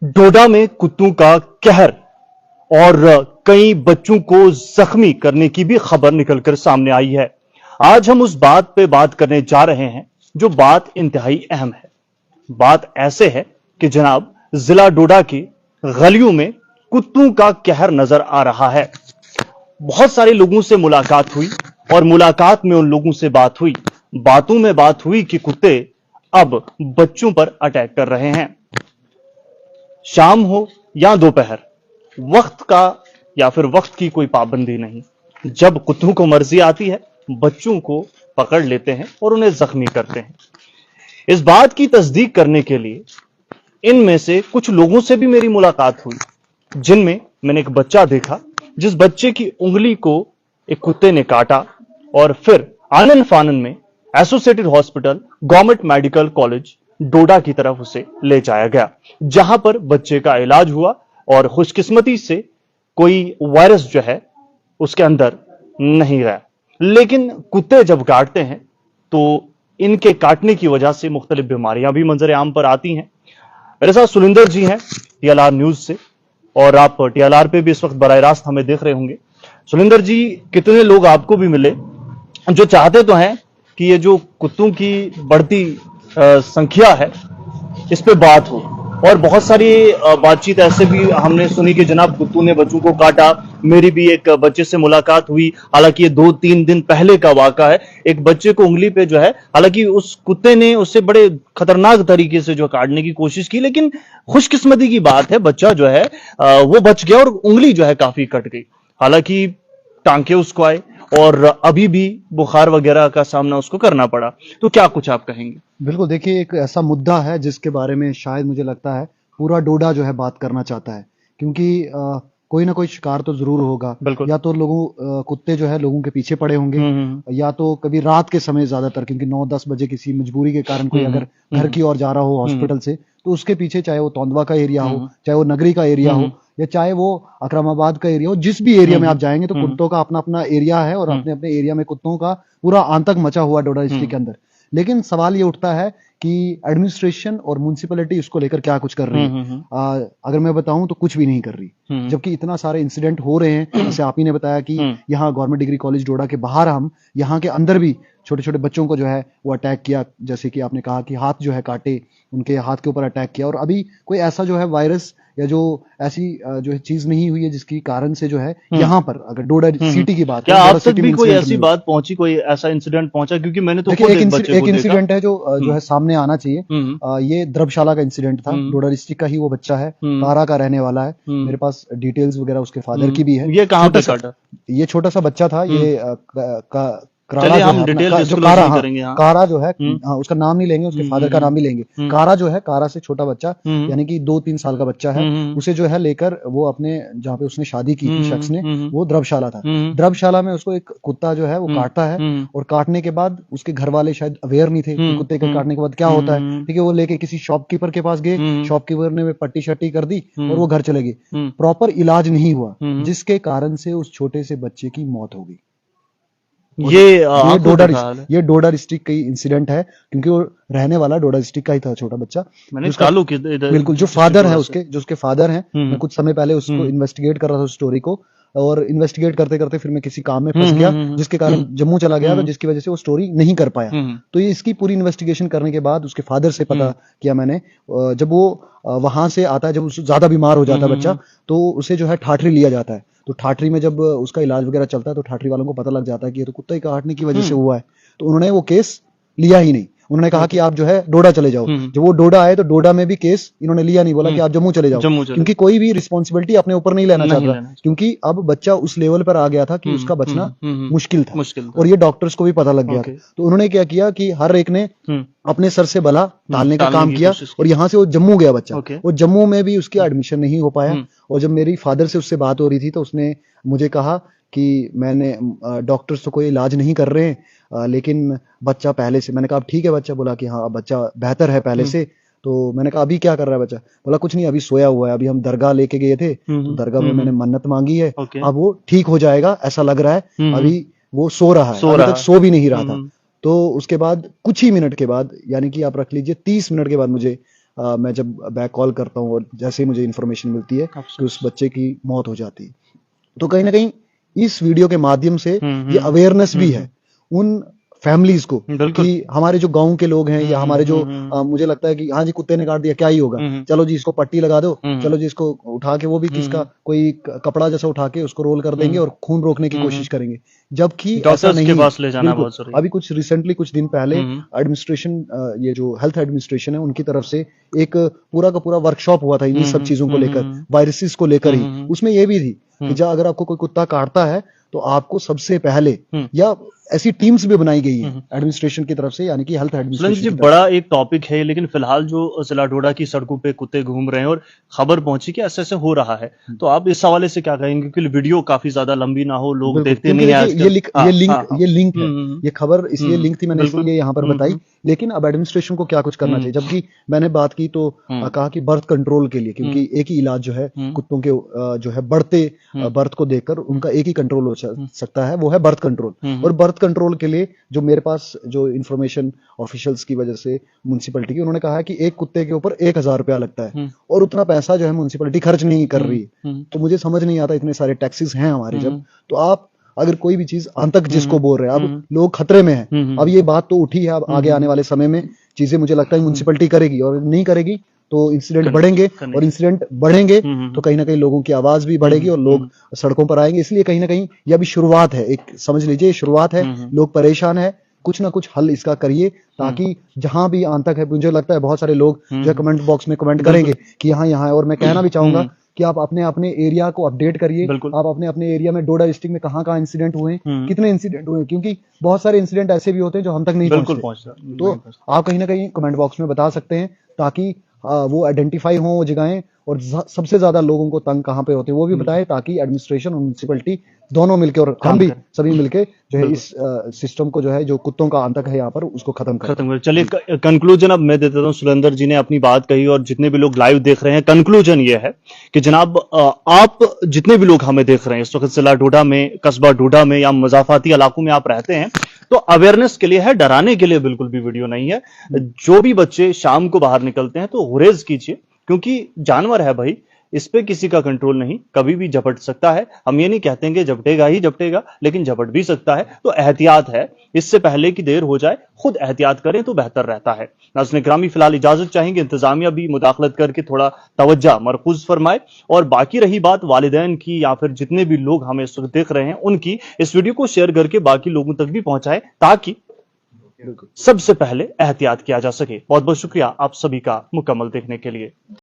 डोडा में कुत्तों का कहर और कई बच्चों को जख्मी करने की भी खबर निकलकर सामने आई है। आज हम उस बात पे बात करने जा रहे हैं जो बात इंतहाई अहम है। बात ऐसे है कि जनाब जिला डोडा की गलियों में कुत्तों का कहर नजर आ रहा है। बहुत सारे लोगों से मुलाकात हुई और मुलाकात में उन लोगों से बात हुई, बातों में बात हुई कि कुत्ते अब बच्चों पर अटैक कर रहे हैं। शाम हो या दोपहर, वक्त का या फिर वक्त की कोई पाबंदी नहीं। जब कुत्तों को मर्जी आती है, बच्चों को पकड़ लेते हैं और उन्हें जख्मी करते हैं। इस बात की तस्दीक करने के लिए इनमें से कुछ लोगों से भी मेरी मुलाकात हुई, जिनमें मैंने एक बच्चा देखा जिस बच्चे की उंगली को एक कुत्ते ने काटा और फिर आनन फानन में associated hospital government medical college Doda की तरफ उसे ले जाया गया, जहां पर बच्चे का इलाज हुआ और खुशकिस्मती से कोई वायरस जो है उसके अंदर नहीं गया। लेकिन कुत्ते जब काटते हैं तो इनके काटने की वजह से मुख्तलिफ बीमारियां भी मंजर आम पर आती हैं। मेरे साथ सुलिंदर जी हैं टीएलआर न्यूज से, और आप टीएलआर पे भी इस वक्त बराह रास्त हमें देख रहे होंगे। सुलिंदर जी, कितने लोग आपको भी मिले जो चाहते तो हैं कि ये जो कुत्तों की बढ़ती संख्या है इस पे बात हो, और बहुत सारी बातचीत ऐसे भी हमने सुनी कि जनाब कुत्तों ने बच्चों को काटा। मेरी भी एक बच्चे से मुलाकात हुई, हालांकि ये 2-3 दिन पहले का वाक़ा है। एक बच्चे को उंगली पे जो है, हालांकि उस कुत्ते ने उससे बड़े खतरनाक तरीके से जो काटने की कोशिश की, लेकिन खुशकिस्मती की बात है बच्चा जो है वो बच गया और उंगली जो है काफी कट गई। हालांकि टांके उसको आए और अभी भी बुखार वगैरह का सामना उसको करना पड़ा। तो क्या कुछ आप कहेंगे? बिल्कुल, देखिए एक ऐसा मुद्दा है जिसके बारे में शायद मुझे लगता है पूरा डोडा जो है बात करना चाहता है, क्योंकि कोई ना कोई शिकार तो जरूर होगा। या तो कुत्ते जो है लोगों के पीछे पड़े होंगे, या तो कभी रात के समय ज्यादातर, क्योंकि 9-10 बजे किसी मजबूरी के कारण कोई अगर घर की ओर जा रहा हो हॉस्पिटल से, तो उसके पीछे, चाहे वो तोंदवा का एरिया हो, चाहे वो नगरी का एरिया हो, या चाहे वो अकरामाबाद का एरिया हो, जिस भी एरिया में आप जाएंगे तो कुत्तों का अपना अपना एरिया है और अपने अपने एरिया में कुत्तों का पूरा आतंक मचा हुआ डोडा डिस्ट्रिक्ट के अंदर। लेकिन सवाल ये उठता है कि एडमिनिस्ट्रेशन और म्युनिसिपैलिटी इसको लेकर क्या कुछ कर रही है। अगर मैं बताऊं तो कुछ भी नहीं कर रही, जबकि इतना सारे इंसिडेंट हो रहे हैं। जैसे आप ही ने बताया कि यहाँ गवर्नमेंट डिग्री कॉलेज डोडा के बाहर, हम यहाँ के अंदर भी छोटे छोटे बच्चों को जो है वो अटैक किया, जैसे कि आपने कहा कि हाथ जो है काटे, उनके हाथ के ऊपर अटैक किया। और अभी कोई ऐसा जो है वायरस या जो ऐसी जो है चीज नहीं हुई है जिसकी कारण से जो है यहाँ पर, अगर डोडा सिटी की बात, क्या आप तक भी कोई ऐसी बात पहुंची, कोई ऐसा इंसिडेंट पहुंचा? क्योंकि मैंने तो एक इंसिडेंट है जो है सामने आना चाहिए। ये द्रबशाला का इंसिडेंट था। डोडा डिस्ट्रिक्ट का ही वो बच्चा है, कारा का रहने वाला है। मेरे पास डिटेल्स वगैरह उसके फादर की भी है। ये कहाँ पे काटा? ये छोटा सा बच्चा था। ये हम डिटेल कारा जो है, उसका नाम नहीं लेंगे, उसके फादर का नाम भी लेंगे। कारा जो है, कारा से छोटा बच्चा, यानी कि 2-3 साल का बच्चा है, उसे जो है लेकर वो अपने जहाँ पे उसने शादी की थी शख्स ने, वो द्रबशाला था। द्रबशाला में उसको एक कुत्ता जो है वो काटता है, और काटने के बाद उसके घर वाले शायद अवेयर नहीं थे कि कुत्ते के काटने के बाद क्या होता है। ठीक है, वो लेके किसी शॉपकीपर के पास गए, शॉपकीपर ने पट्टी शट्टी कर दी और वो घर चले गए। प्रॉपर इलाज नहीं हुआ, जिसके कारण से उस छोटे से बच्चे की मौत हो गई। ये डोडा डिस्ट्रिक्ट का इंसिडेंट है, क्योंकि वो रहने वाला डोडा डिस्ट्रिक्ट का ही था, छोटा बच्चा। बिल्कुल, जो फादर है उसके फादर हैं। मैं कुछ समय पहले उसको इन्वेस्टिगेट कर रहा था, उस स्टोरी को, और इन्वेस्टिगेट करते करते फिर मैं किसी काम में फंस गया, जिसके कारण जम्मू चला गया, तो जिसकी वजह से वो स्टोरी नहीं कर पाया। तो ये इसकी पूरी इन्वेस्टिगेशन करने के बाद उसके फादर से पता किया मैंने। जब वो वहां से आता है, जब ज्यादा बीमार हो जाता है बच्चा, तो उसे जो है ठाठरी लिया जाता है। तो ठाठरी में जब उसका इलाज वगैरह चलता है तो ठाठरी वालों को पता लग जाता है कि ये तो कुत्ता ही काटने की वजह से हुआ है। तो उन्होंने वो केस लिया ही नहीं। उन्होंने कहा कि आप जो है डोडा चले जाओ। जब वो डोडा आए तो डोडा में भी केस इन्होंने लिया नहीं, बोला कि आप जम्मू चले जाओ, क्योंकि कोई भी रिस्पॉन्सिबिलिटी अपने ऊपर नहीं लेना चाहता, क्योंकि अब बच्चा उस लेवल पर आ गया था कि उसका बचना मुश्किल था, और ये डॉक्टर्स को भी पता लग गया। तो उन्होंने क्या किया कि हर एक ने अपने सर से बला टालने का काम किया, और यहाँ से वो जम्मू गया बच्चा। वो जम्मू में भी उसकी एडमिशन नहीं हो पाया। और जब मेरी फादर से उससे बात हो रही थी तो उसने मुझे कहा कि डॉक्टर्स तो कोई इलाज नहीं कर रहे हैं, लेकिन बच्चा पहले से, मैंने कहा अब ठीक है बच्चा, बोला कि हाँ बच्चा बेहतर है पहले से। तो मैंने कहा अभी क्या कर रहा है बच्चा? बोला कुछ नहीं, अभी सोया हुआ है, अभी हम दरगाह लेके गए थे, तो दरगाह में मैंने मन्नत मांगी है, अब वो ठीक हो जाएगा ऐसा लग रहा है। अभी वो सो रहा है, अभी तक सो भी नहीं रहा था। तो उसके बाद कुछ ही मिनट के बाद, यानी कि आप रख लीजिए 30 मिनट के बाद मुझे मैं जब बैक कॉल करता हूँ और जैसे ही मुझे इन्फॉर्मेशन मिलती है कि उस बच्चे की मौत हो जाती है, तो कहीं ना कहीं इस वीडियो के माध्यम से ये अवेयरनेस भी है उन फैमिलीज को कि हमारे जो गांव के लोग हैं या हमारे जो मुझे लगता है कि हाँ जी कुत्ते ने काट दिया क्या ही होगा, चलो जी इसको पट्टी लगा दो, चलो जी इसको उठा के वो भी किसका कोई कपड़ा जैसा उठा के उसको रोल कर देंगे और खून रोकने की कोशिश करेंगे, जबकि ऐसा नहीं है। अभी कुछ रिसेंटली कुछ दिन पहले एडमिनिस्ट्रेशन ये जो हेल्थ एडमिनिस्ट्रेशन है उनकी तरफ से एक पूरा का पूरा वर्कशॉप हुआ था इन्हीं सब चीजों को लेकर, वायरसेस को लेकर ही। उसमें ये भी थी कि जब अगर आपको कोई कुत्ता काटता है तो आपको सबसे पहले या ऐसी टीम्स भी बनाई गई है एडमिनिस्ट्रेशन की तरफ से, यानी कि हेल्थ एडमिनिस्ट्रेशन। बड़ा एक टॉपिक है, लेकिन फिलहाल जो जिला डोडा की सड़कों पे कुत्ते घूम रहे हैं और खबर पहुंची कि ऐसे ऐसे हो रहा है, तो आप इस हवाले से क्या कहेंगे? क्योंकि वीडियो काफी ज्यादा लंबी ना हो, लोग देखते नहीं है ये लिंक है, ये खबर इसलिए लिंक थी, मैंने इसलिए यहाँ पर बताई। लेकिन अब एडमिनिस्ट्रेशन को क्या कुछ करना चाहिए? जबकि मैंने बात की तो कहा कि बर्थ कंट्रोल के लिए, क्योंकि एक ही इलाज जो है कुत्तों के जो है बढ़ते बर्थ को देखकर उनका एक ही कंट्रोल हो सकता है, वो है बर्थ कंट्रोल। और बर्थ कंट्रोल के लिए जो मेरे पास जो इन्फॉर्मेशन ऑफिशियल्स की वजह से म्युनिसिपैलिटी की, उन्होंने कहा है कि एक कुत्ते के ऊपर 1000 रुपया लगता है और उतना पैसा जो है म्युनिसिपैलिटी खर्च नहीं कर रही है। तो मुझे समझ नहीं आता, इतने सारे टैक्सेस हैं हमारे जब, तो आप अगर कोई भी चीज आतंक जिसको बोल रहे हैं, अब लोग खतरे में हैं, अब ये बात तो उठी है, अब आगे आने वाले समय में चीजें मुझे लगता है म्युनिसिपैलिटी करेगी, और नहीं करेगी तो इंसिडेंट बढ़ेंगे, और इंसिडेंट बढ़ेंगे तो कहीं ना कहीं लोगों की आवाज भी बढ़ेगी और लोग सड़कों पर आएंगे। इसलिए कहीं ना कहीं यह अभी शुरुआत है, एक समझ लीजिए शुरुआत है, लोग परेशान है, कुछ ना कुछ हल इसका करिए ताकि जहां भी आतंक है, मुझे लगता है बहुत सारे लोग जो कमेंट बॉक्स में कमेंट करेंगे कि यहाँ यहाँ है, और मैं कहना भी चाहूंगा कि आप अपने अपने एरिया को अपडेट करिए, आप अपने अपने एरिया में डोडा डिस्ट्रिक्ट में कहाँ कहाँ इंसिडेंट हुए, कितने इंसिडेंट हुए, क्योंकि बहुत सारे इंसिडेंट ऐसे भी होते हैं जो हम तक नहीं पहुंचते। तो आप कहीं ना कहीं कमेंट बॉक्स में बता सकते हैं ताकि वो आइडेंटिफाई हो वो जगहें, और सबसे ज्यादा लोगों को तंग कहाँ पे होते हैं वो भी बताएं, ताकि एडमिनिस्ट्रेशन और म्युनिसिपैलिटी दोनों मिलकर और हम भी सभी मिलके जो है इस सिस्टम को जो है जो कुत्तों का आतंक है यहाँ पर उसको खत्म कर। चलिए कंक्लूजन अब मैं देता हूँ। सुरेंद्र जी ने अपनी बात कही और जितने भी लोग लाइव देख रहे हैं, कंक्लूजन ये है कि जनाब आप जितने भी लोग हमें देख रहे हैं इस वक्त जिला डोडा में, कस्बा डोडा में या मजाफाती इलाकों में आप रहते हैं, तो अवेयरनेस के लिए है, डराने के लिए बिल्कुल भी वीडियो नहीं है। जो भी बच्चे शाम को बाहर निकलते हैं तो गुरेज कीजिए, क्योंकि जानवर है भाई, इस पे किसी का कंट्रोल नहीं, कभी भी झपट सकता है। हम ये नहीं कहते कि झपटेगा ही झपटेगा, लेकिन झपट भी सकता है, तो एहतियात है, इससे पहले कि देर हो जाए खुद एहतियात करें तो बेहतर रहता है। नाज़रीन ग्रामी फिलहाल इजाजत चाहेंगे, इंतजामिया भी मुदाखलत करके थोड़ा तवज्जो मरकूज फरमाए, और बाकी रही बात वालिदैन की या फिर जितने भी लोग हमें इस वक्त देख रहे हैं उनकी, इस वीडियो को शेयर करके बाकी लोगों तक भी पहुंचाए ताकि सबसे पहले एहतियात किया जा सके। बहुत बहुत शुक्रिया आप सभी का मुकम्मल देखने के लिए।